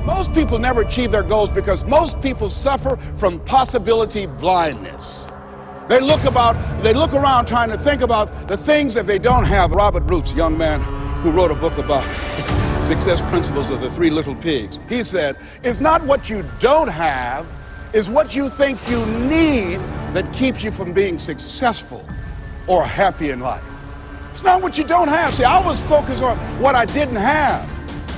Most people never achieve their goals because most people suffer from possibility blindness. They look around trying to think about the things that they don't have. Robert Roots, a young man who wrote a book about success principles of the 3 little pigs. He said, it's not what you don't have, it's what you think you need that keeps you from being successful or happy in life. It's not what you don't have. See, I was focused on what I didn't have.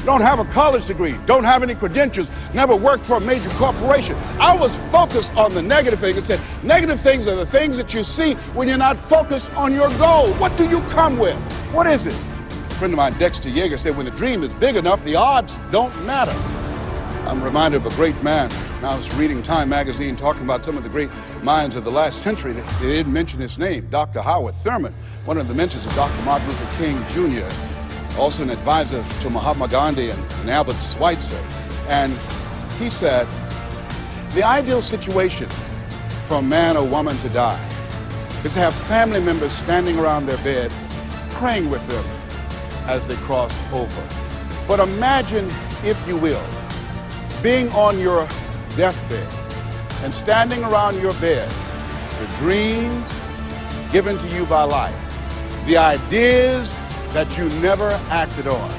Don't have a college degree, don't have any credentials, never worked for a major corporation. I was focused on the negative things. It said, negative things are the things that you see when you're not focused on your goal. What do you come with? What is it? A friend of mine, Dexter Yeager, said, when the dream is big enough, the odds don't matter. I'm reminded of a great man. I was reading Time magazine talking about some of the great minds of the last century. They didn't mention his name, Dr. Howard Thurman, one of the mentors of Dr. Martin Luther King Jr., also an advisor to Mahatma Gandhi and Albert Schweitzer. And he said, the ideal situation for a man or woman to die is to have family members standing around their bed praying with them as they cross over. But imagine, if you will, being on your deathbed and standing around your bed, the dreams given to you by life, the ideas that you never acted on,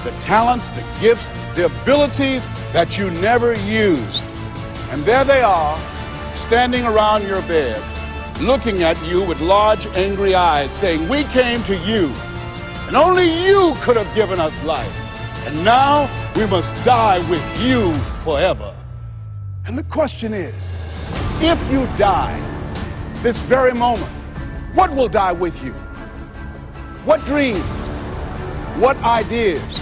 the talents, the gifts, the abilities that you never used. And there they are, standing around your bed, looking at you with large, angry eyes, saying, we came to you, and only you could have given us life. And now we must die with you forever. And the question is, if you die this very moment, what will die with you? What dreams? What ideas?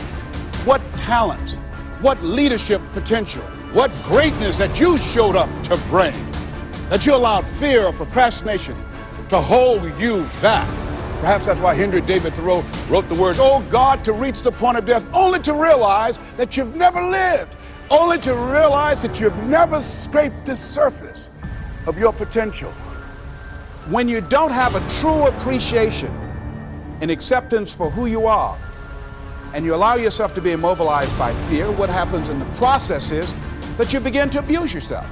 What talents? What leadership potential? What greatness that you showed up to bring? That you allowed fear or procrastination to hold you back? Perhaps that's why Henry David Thoreau wrote the words, oh God, to reach the point of death, only to realize that you've never lived, only to realize that you've never scraped the surface of your potential. When you don't have a true appreciation and acceptance for who you are, and you allow yourself to be immobilized by fear, what happens in the process is that you begin to abuse yourself.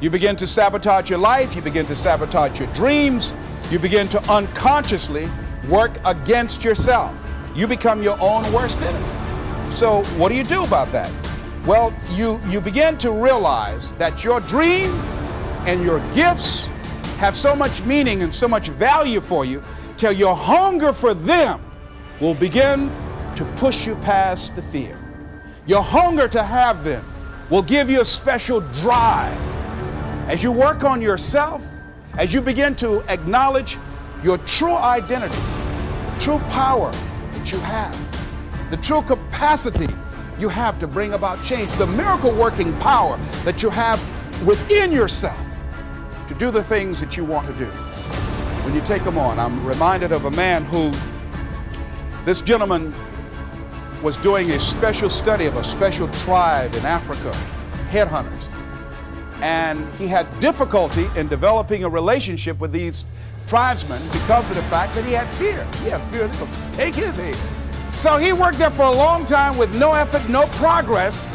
You begin to sabotage your life, you begin to sabotage your dreams, you begin to unconsciously work against yourself. You become your own worst enemy. So what do you do about that? Well, you begin to realize that your dream and your gifts have so much meaning and so much value for you till your hunger for them will begin to push you past the fear. Your hunger to have them will give you a special drive. As you work on yourself, as you begin to acknowledge your true identity, the true power that you have, the true capacity you have to bring about change, the miracle working power that you have within yourself to do the things that you want to do. When you take them on, I'm reminded of a man who, this gentleman was doing a special study of a special tribe in Africa, headhunters. And he had difficulty in developing a relationship with these tribesmen because of the fact that he had fear. He had fear they would take his head. So he worked there for a long time with no effort, no progress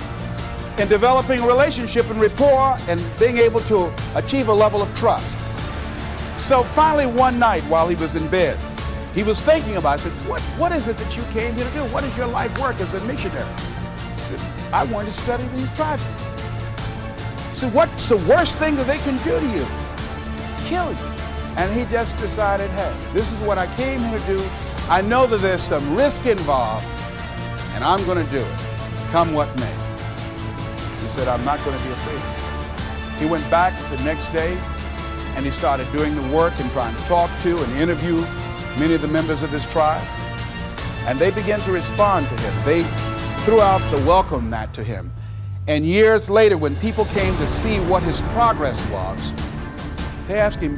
in developing a relationship and rapport and being able to achieve a level of trust. So finally one night while he was in bed, he was thinking about it. He said, what is it that you came here to do? What is your life work as a missionary? He said, I want to study these tribesmen. He said, what's the worst thing that they can do to you? Kill you. And he just decided, hey, this is what I came here to do. I know that there's some risk involved, and I'm going to do it, come what may. He said, I'm not going to be afraid. He went back the next day, and he started doing the work and trying to talk to and interview many of the members of this tribe. And they began to respond to him. They threw out the welcome mat to him. And years later, when people came to see what his progress was, they asked him,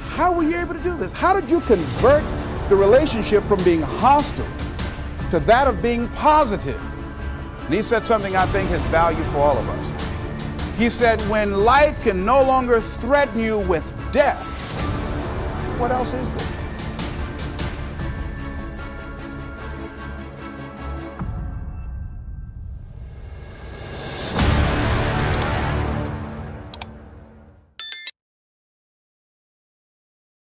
how were you able to do this? How did you convert the relationship from being hostile to that of being positive? And he said something I think has value for all of us. He said, when life can no longer threaten you with death, what else is there?